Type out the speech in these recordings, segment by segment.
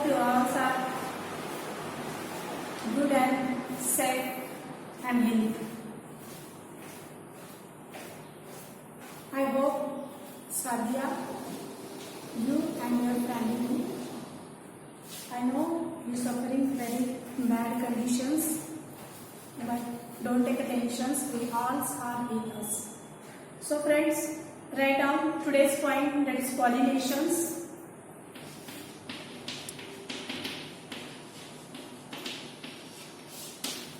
hope you all are good and safe and healthy. I hope, Sadia, you and your family, I know you suffering very bad conditions, but don't take attention, we all are with us. So friends, write down today's point, that is pollinations.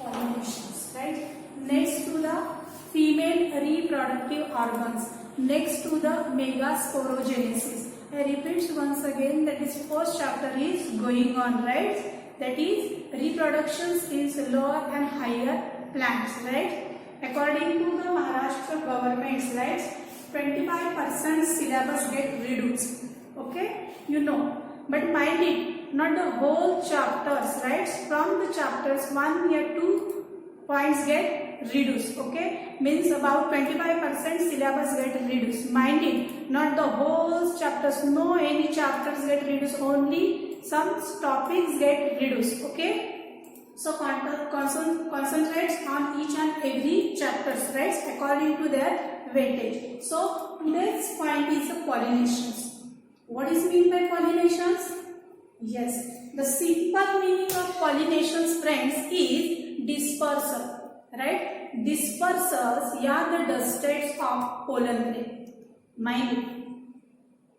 Pollinations, right? Next to the female reproductive organs. Next to the megasporogenesis. I repeat once again, that is first chapter is going on, right? That is reproductions is lower and higher plants, right? According to the Maharashtra government's, right, 25% syllabus get reduced. Okay, you know, but mind it, not the whole chapters, right? From the chapters 1 or 2 points get reduced. Okay, means about 25% syllabus get reduced. Mind it, not the whole chapters. No, any chapters get reduced. Only some topics get reduced. Okay. So concentrate on each and every chapters, right, according to their weightage. So today's point is the pollinations. What is mean by pollinations? Yes, the simple meaning of pollinations, friends, is dispersal, right? Dispersals are the dusters of pollen grain. Mind it.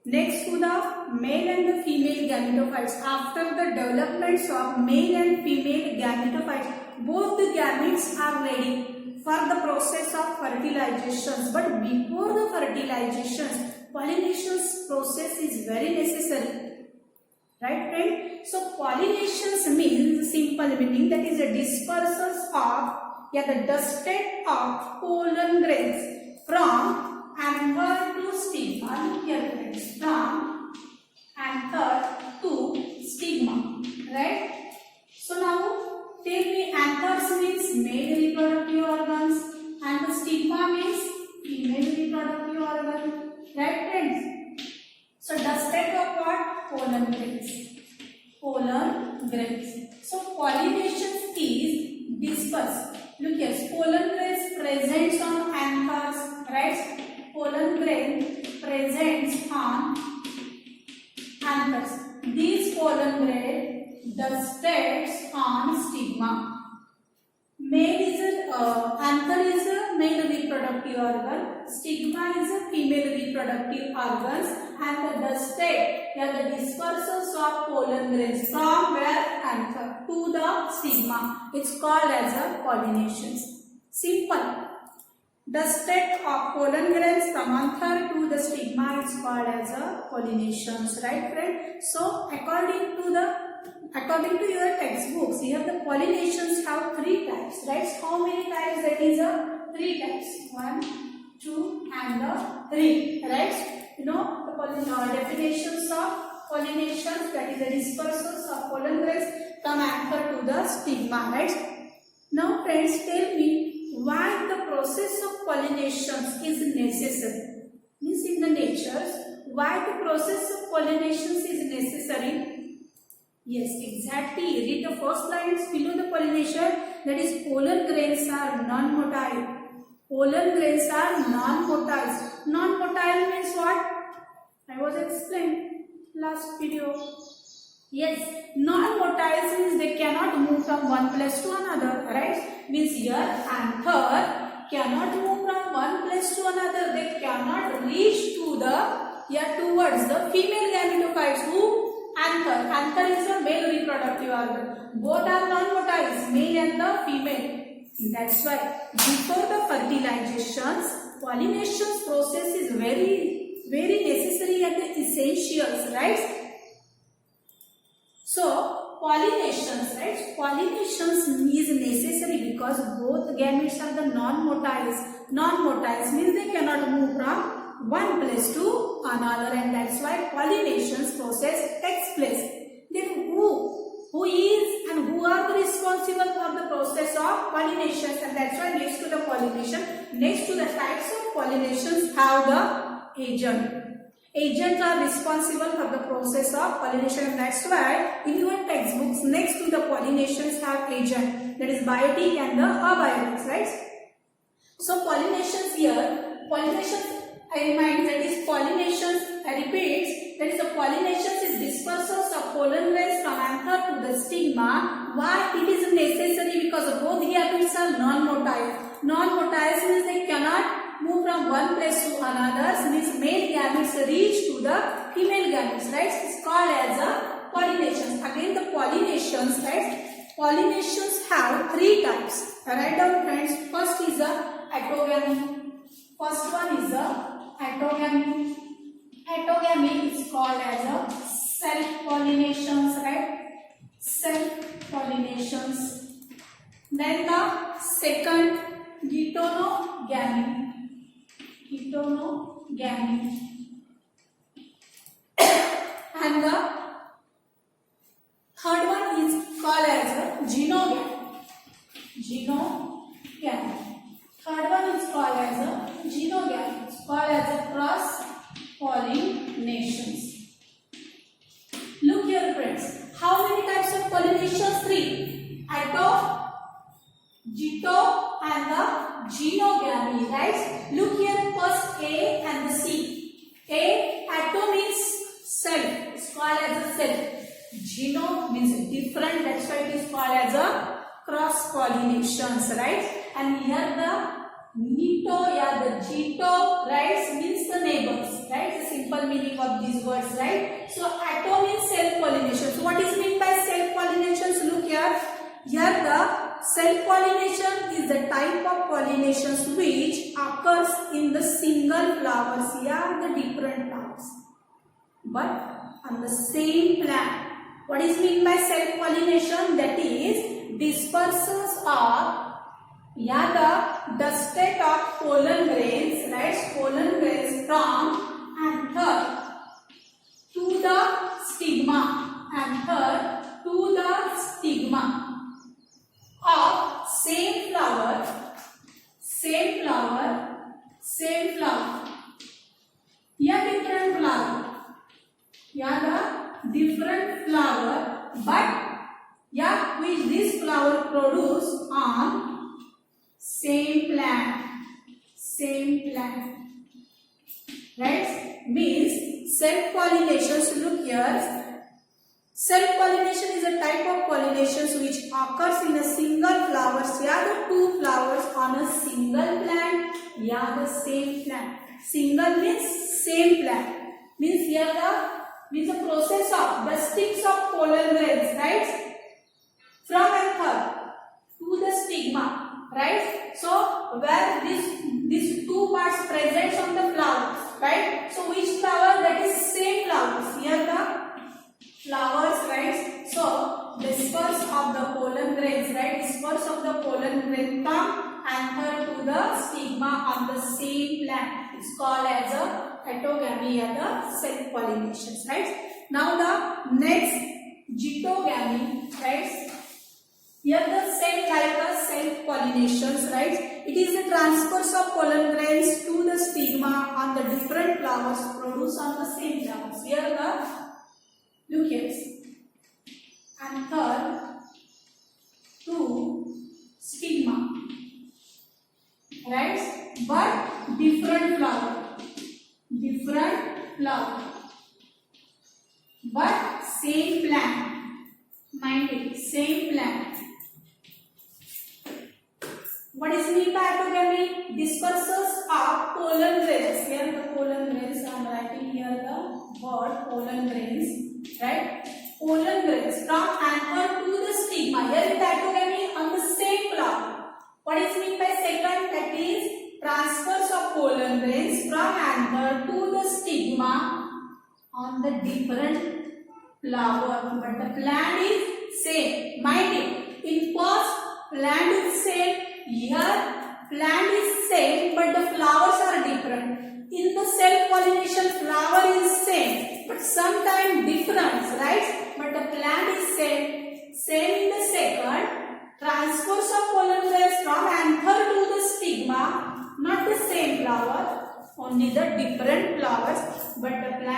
Next to the male and the female gametophytes, after the developments of male and female gametophytes, both the gametes are ready for the process of fertilization. But before the fertilization, pollination process is very necessary. Right, friend? So pollinations means simple meaning, that is a dispersals of the dusted of pollen grains from anther to stigma. Look here, friends, from anther to stigma, right? So now tell me, anthers means male reproductive organs and the stigma means female reproductive organ, right, friends? So dusted of what? Pollen grains. Pollen grains. So pollination is dispersed. Look here, pollen grains presents on anthers, right? Pollen grain presents on anthers. These pollen grain dusted on stigma. Anther is a male reproductive organ, stigma is a female reproductive organs, and the dusted the dispersals of pollen grains from where? Anther to the stigma. It's called as a pollinations. Simple. Dusted of pollen grains from anther to the stigma is called as a pollinations, right, friend? So according to your textbooks, here the pollinations have 3 types, right? How many types? That is 3 types. 1, 2, and 3, right? You know the definitions of pollinations, that is the dispersals of pollen grains from anther to the stigma, right? Now friends, tell me why the process of pollinations is necessary. Means in the nature, why the process of pollinations is necessary? Yes, exactly. Read the first lines below the pollination, that is pollen grains are non-motile. Pollen grains are non-motile. Non-motile means what? I was explained last video. Yes, non-motile means they cannot move from one place to another, right? Means here anther cannot move from one place to another. They cannot reach to towards the female gametophytes. Who? Anther. Anther is a male reproductive organ. Both are non-motile, male and the female. That's why before the fertilizations, pollination process is very, very necessary and essential, right? So pollinations, right? Pollinations is necessary because both gametes are the non-motiles. Non-motiles means they cannot move from one place to another, and that's why pollinations process takes place. Then who is and who are the responsible for the process of pollinations? And that's why next to the pollination, next to the types of pollinations have the agent. Agents are responsible for the process of pollination. That's why in your textbooks, next to the pollinations have agent, that is biotic and the abiotics, right? So pollinations here, pollinations, I remind that is pollinations, I repeat, that is the pollinations is dispersal of pollen grains from anther to the stigma. Why it is necessary? Because both the habits are non-motile. Non-motile means they cannot move from one place to another, means male gametes reach to the female gametes, right? It's called as a pollinations. Again the pollinations, right? Pollinations have three types. Write down friends. First is the autogamy. First one is the autogamy. Autogamy is called as a self-pollinations, right? Self-pollinations. Then the second, geitonogamy. Geitonogamy. And the third one is called as a genogamy. Genogamy. Third one is called as a genogamy. It's called as a cross pollinations. Look here friends. How many types of pollinations? Three. Auto, geto and the genogamy, right? Look here first A and the C. A, auto means self. It's called as a self. Geno means different. That's why it is called as a cross pollinations, right? And here the Nito, yeah, the Gito, right, means the neighbors, right? The simple meaning of these words, right? So, auto means self-pollination. So, what is meant by self-pollinations? Look here. Here, the self-pollination is the type of pollinations which occurs in the single flowers, yeah, the different flowers, but on the same plant. What is meant by self-pollination? That is dispersals of the dusted of pollen grains, right? Pollen grains from anther to the stigma, anther to the stigma of same flower, same flower, same flower. Yeah, different flower. Yeah, the different flower, but yeah, which this flower produce on same plant, right? Means self-pollination. So look here. Self-pollination is a type of pollinations which occurs in a single flowers. Yeah, the two flowers on a single plant. Yeah, the same plant. Single means same plant. Means here the process of dustings of pollen grains, right? From anther to the stigma, right? So where these two parts present on the flowers, right? So which flower? That is same flowers. Here the flowers, right? So disperse of the pollen grains, right? Disperse of the pollen grain from anther to the stigma on the same plant. It's called as a autogamy or the self-pollinations, right? Now the next geitogamy, right? Here the same like a self-pollinations, right? It is the transfers of pollen grains to the stigma on the different flowers produced on the same flowers. Here the, look here, anther to stigma, right? But different flower, but same plant. Mind it, same plant. What is meant by autogamy? Dispersals of pollen grains. Here the pollen grains, I am writing here the word pollen grains, right? Pollen grains from anther to the stigma. Here the autogamy on the same flower. What is meant by second? That is transfers of pollen grains from anther to the stigma on the different flower, but the plant is same. Mind it, in first plant is same. Here plant is same, but the flowers are different. In the self-pollination, flower is same, but sometimes different, right? But the plant is same. Same in the second. Transfers of pollen grains from anther to the stigma, not the same flower, only the different flowers, but the plant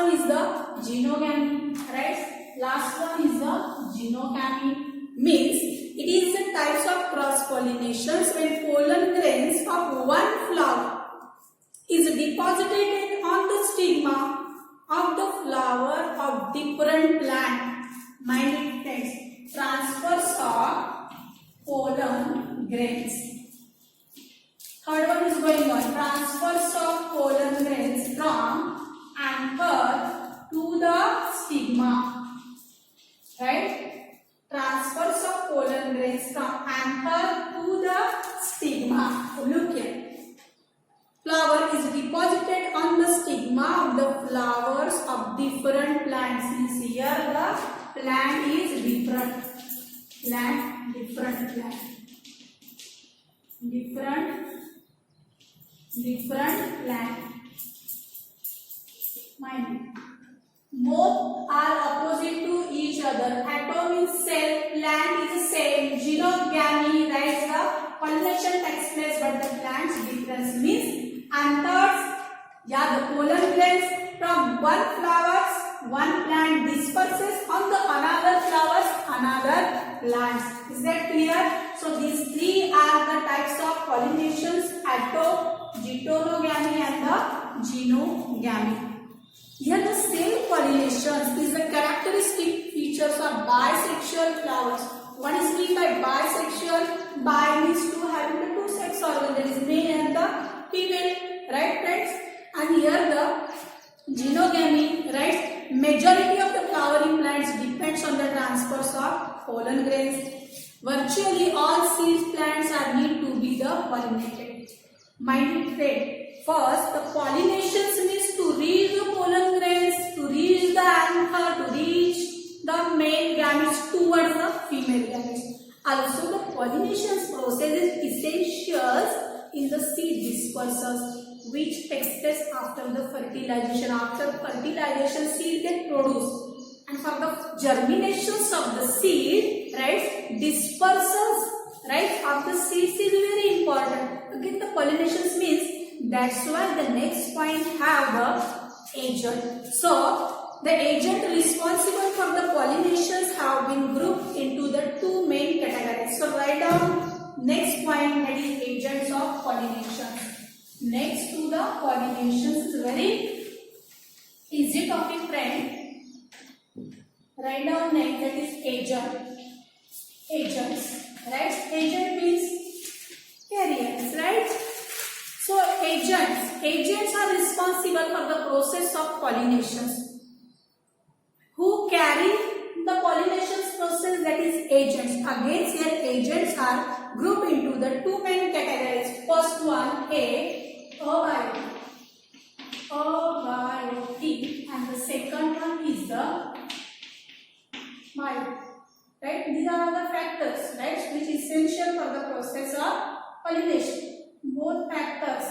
one is the genogamy, right? Last one is the genogamy, means it is the types of cross pollinations when pollen grains of one flower is deposited on the stigma of the flower of different plant. Mind it, friends. Transfers of pollen grains. Third one is going on. Transfers of pollen grains from anther to the stigma. Right? Transfers of pollen grains from anther to the stigma. So look here. Flower is deposited on the stigma of the flowers of different plants. Means here the plant is different. Different plant. Mind. Both are opposite to each other. Atom means cell, plant is the same. Genogamy, right? The pollination takes place, but the plant's difference means anthers. Yeah, the pollen grains from one plant disperses on the another flowers, another plants. Is that clear? So these three are the types of pollinations: atom, heteronogamy, and the genogamy. Here the cell pollinations is the characteristic features of bisexual flowers. What is meant by bisexual? Bi means two having the two sex organs, that is male and the female, right friends? And here the genogamy, right? Majority of the flowering plants depends on the transfers of pollen grains. Virtually all seed plants are need to be the pollinated. Mind it, friend. First, the pollinations means to reach the pollen grains, to reach the anther, to reach the male gametes towards the female gametes. Also, the pollination process is essential in the seed dispersals, which takes place after the fertilization. After fertilization, seed get produced, and for the germinations of the seed, right, dispersals, right, of the seeds is very important. Again, the pollinations means. That's why the next point have the agent. So, the agent responsible for the pollinations have been grouped into the two main categories. So, write down next point, that is agents of pollination. Next to the pollinations is very easy topic, friend. Write down next, that is agent. Agents, right? Agent means carriers, right? So agents are responsible for the process of pollinations. Who carry the pollinations process, that is agents. Again, here agents are grouped into the two main categories. First one, abiotic, and the second one is the bio. Right? These are the factors, right, which is essential for the process of pollination. Both factors,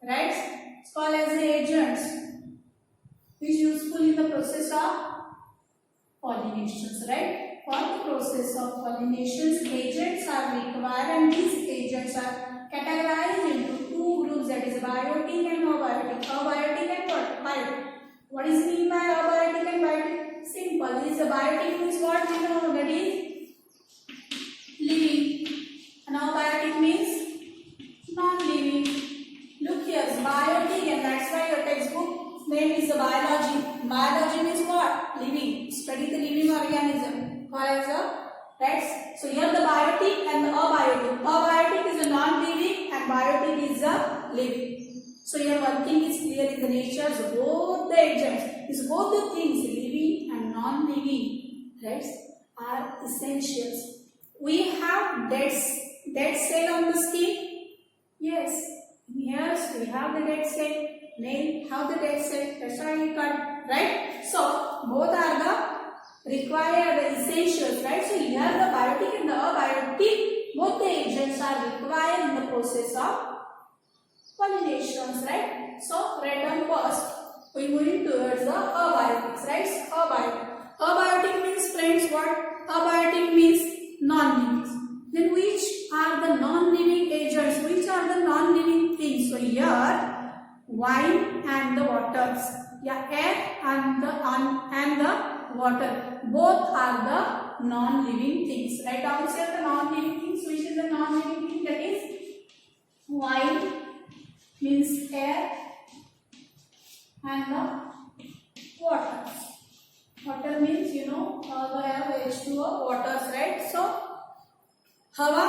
right, it's called as agents, which is useful in the process of pollinations, right? For the process of pollinations, agents are required, and these agents are categorized into two groups, that is biotic and abiotic. Abiotic and what? Biotic. What is mean by abiotic and biotic? Simple. This abiotic means what? You know, that is living, and abiotic means non-living. Look here, biotic, and that's why your textbook name is the biology. Biology means what? Living. Study the living organism. Called as a, right? So here the biotic and the abiotic. Abiotic is a non-living and biotic is a living. So here one thing is clear in the nature. So both the agents, is both the things, living and non-living, right, are essentials. We have dead cell on the skin. Yes, here we have the dead cell, male have the dead cell, that's why we cut, right? So, both are the required, the essentials, right? So, here the biotic and the abiotic, both the agents are required in the process of pollinations, right? So, write down first, we moving towards the abiotics, right? Abiotic. Abiotic means, friends, what? Abiotic means non-living. Then which are the non-living agents? Which are the non-living things? So here, wine and the waters. Yeah, air and the water. Both are the non-living things. Write down here the non-living things. Which is the non-living thing? That is wine means air and the water. Water means we have H2O, waters, right? So हवा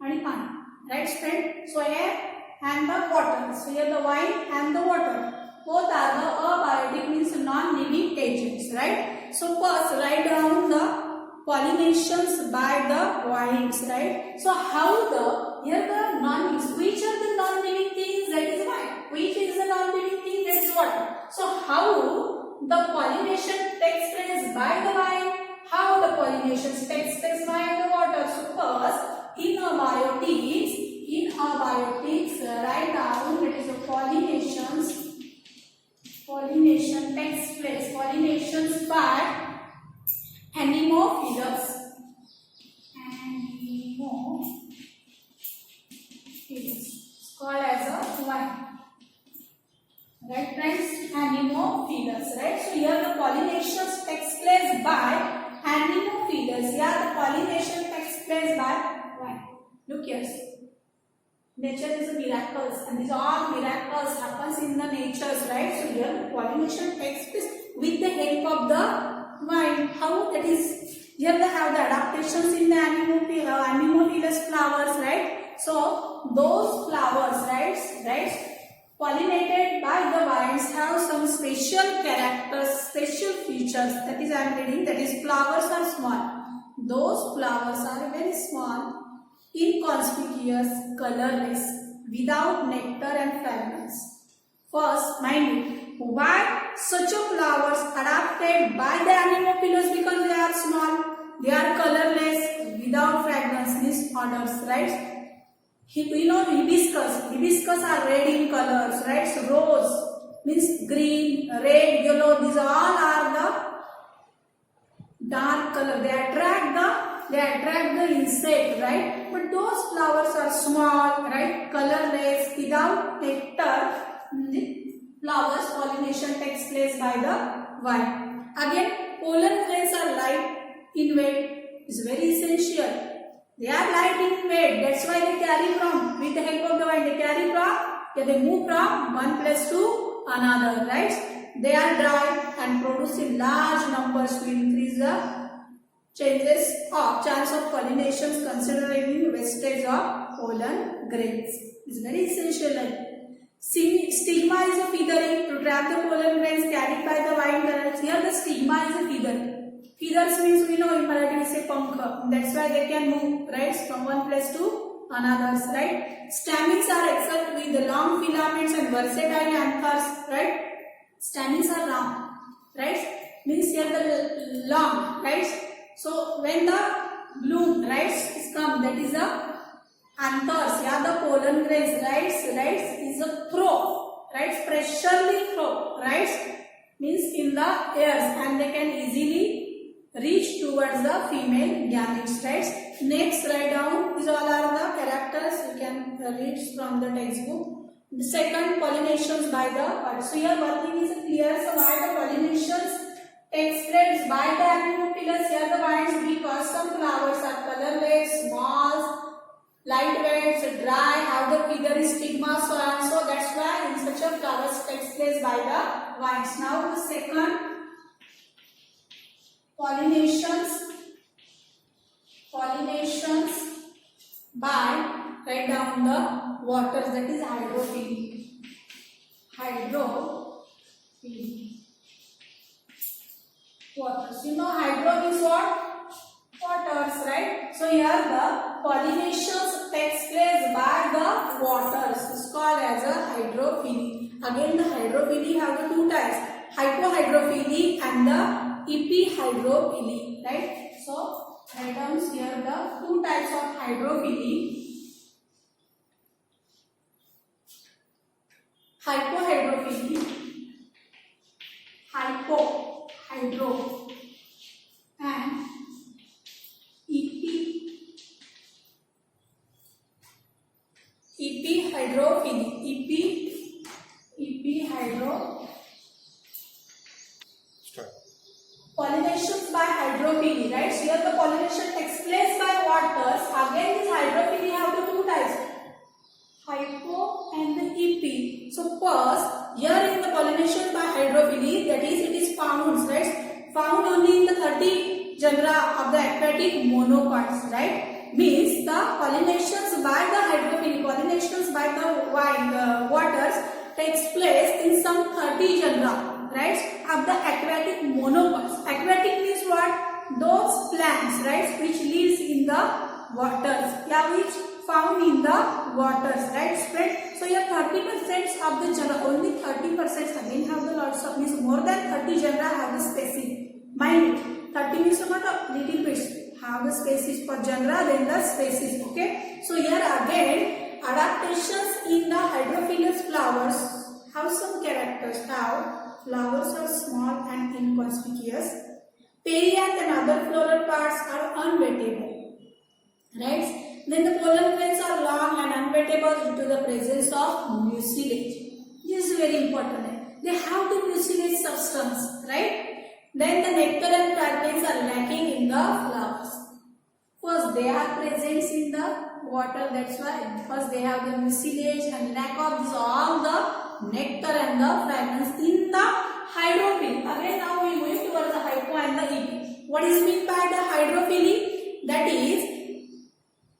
and पानी, right friend? So air and the water. So here the wine and the water. Both are the abiotic means non-living agents, right? So first write down the pollinations by the vines, right? So how here the which are the non-living things? That is wine. Which is the non-living thing? That is water. So how the pollination takes place by the vine? How the pollination takes place by the water? So first in abiotics, write down that is the pollination takes place. Pollinations by anemophilus. It's called as a vine. Right friends? Anemophilus, right? So here the pollination takes place by anemophilus. Here the pollination takes place by vine. Look here. Nature is a miracles, and these all miracles happens in the natures, right? So here pollination takes place with the help of the vine. How? That is, here they have the adaptations in the anemophilus flowers, right? So those flowers, right, pollinated by the vines have some special characters, special features. That is, I am reading. That is, flowers are small. Those flowers are very small, inconspicuous, colorless, without nectar and fragrance. First, mind it. Why such a flowers adapted by the anemophilus? Because they are small, they are colorless, without fragrance, means odors, right? We know hibiscus are red in colors, right? So rose means green, red, yellow. These all are the dark color. They attract the insect, right? But those flowers are small, right? Colorless, without nectar. Flowers pollination takes place by the vine. Again, pollen grains are light in weight. Is very essential. They are light in weight. That's why they carry from, with the help of the vine, they move from one place to another, right? They are dry and produce in large numbers to increase the chance of pollinations considering wastage of pollen grains. It's very essential. Stigma is a feathering to trap the pollen grains carried by the vine currents. Here the stigma is a feather. Feathers means we know in Marathi we say pankha. That's why they can move, right, from one place to another, right? Stamens are except with the long filaments and versatile anthers, right? Stamens are long, right? Means here the long, right? So when the bloom, right, is come, that is the anthers, yeah, the pollen grains, right, is a throw, right, pressurely throw, right, means in the airs, and they can easily reach towards the female gametes, right. Next, write down, these all are the characters you can read from the textbook. The second, pollinations by the birds. So here one thing is clear, so why the pollinations takes place by the anemophilus. Here the vines, because some flowers are colorless, small, lightweight, dry, have the feathery stigma, so and so. That's why in such a flowers takes place by the vines. Now the second, pollinations by, write down the waters, that is hydrophily. Waters. You know hydro means what? Waters, right? So here the pollinations takes place by the waters. It's called as a hydrophily. Again the hydrophily have the two types, hypohydrophily and the epihydrophily, right? So write down here the two types of hydrophily. Hypohydrophily, hydro and epihydrophily. pollinations by hydrophily, right? Here the pollination takes place by waters. Again, this hydrophily have the two types, hypo and the EP. So first, here in the pollination by hydrophily, that is, it is found, right? Found only in the 30 genera of the aquatic monocots, right? Means the pollinations by the hydrophily, pollinations by the waters takes place in some 30 genera, right, of the aquatic monocots. Aquatic means what? Those plants, right, which lives in the waters, yeah, which found in the waters, right, spread. So here 30% of the genera, only 30%, again have the lots of, means more than 30 genera have the species. Mind it, 30 means what? Little bits have the species per genera, then the species, okay. So here again, adaptations in the hydrophilous flowers have some characters. How? Flowers are small and inconspicuous. Perianth and other floral parts are unwettable, right? Then the pollen grains are long and unwettable due to the presence of mucilage. This is very important. They have the mucilage substance, right? Then the nectar and fragments are lacking in the flowers. First, they are present in the water, that's why, because they have the mucilage and lack of this, all the nectar and the fragments in the hydrophily. Again, now we are going towards the hypo and the EP. What is meant by the hydrophily? That is,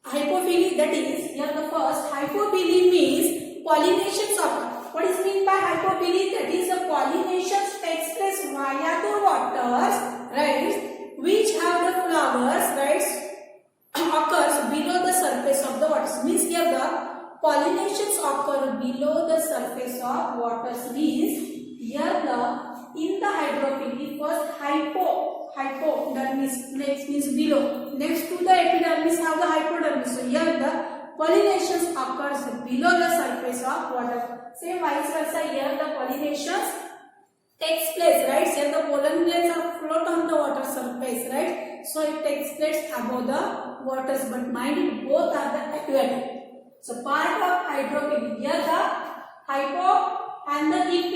hypophily, that is, here the first, hypophily means pollination occur. What is meant by hypophily? That is, the pollination takes place via the waters, right, which have the flowers, right, occurs below the surface of the waters. Means here the pollinations occur below the surface of waters. Means here the, in the hydrophily, first hypodermis, next means below, next to the epidermis have the hypodermis. So here the pollinations occurs below the surface of water. Same vice versa, here the pollinations takes place, right? Here the pollen grains are float on the water surface, right? So it takes place above the waters, but mind it, both are the aquatic. So part of hydrophily, here the hypo and the EP.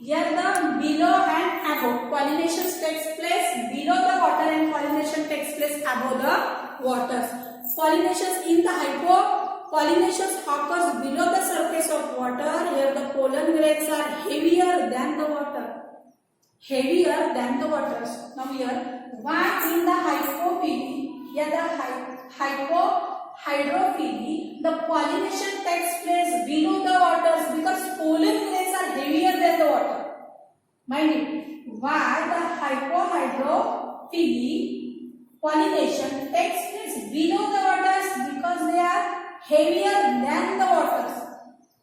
Here the below and above. Pollination takes place below the water and pollination takes place above the waters. Pollinations in the hypo, pollinations occurs below the surface of water. Here the pollen grains are heavier than the water. Heavier than the waters. Now here, why in the hypophily, here the hydrophily, the pollination takes place below the waters because pollen grains are heavier than the water. Mind it. Why the hypohydrophily pollination takes place below the waters? Because they are heavier than the waters.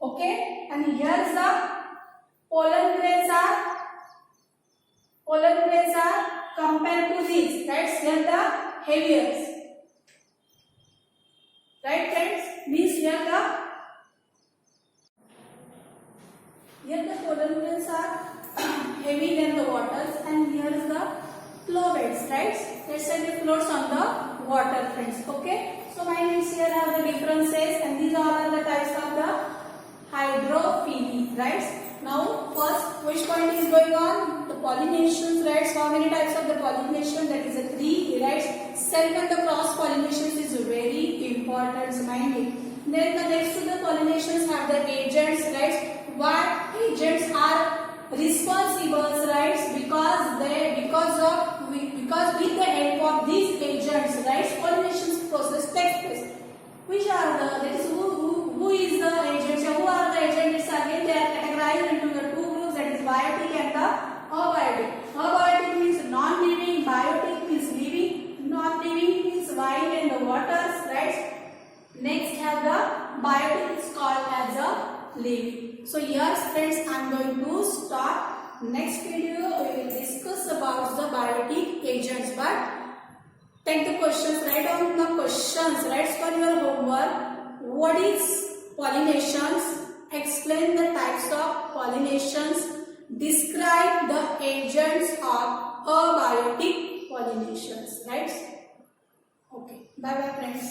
Okay? And here's the pollen grains are compared to these, right? Here the heavier. Right, friends? Means here the pollen grains are heavy than the waters, and here is the flow beds, right? Let's say they floats on the water, friends. Okay? So my names here are the differences, and these all are the types of the hydrophily, right? Now, first, which point is going on? The pollinations, right? So how many types of the pollination? That is a 3, right? Self and the cross pollinations is very important, mind it. Then the next to the pollinations have the agents, right? What agents are responsible, right? Because with the help of these agents, right, pollination process takes place. Which are the, that is who is the agents? Who are the agents? Again, they are categorized into the two groups, that is biotic and the abiotic. Abiotic means non-living, biotic means living. Non-living means lying in the waters, right? Next have the biotic is called as a living. So here, friends, I am going to stop. Next video we will discuss about the biotic agents, but take the questions, write down the questions, right, for your homework. What is pollinations? Explain the types of pollinations. Describe the agents of abiotic pollinations, right? Okay, bye bye, friends.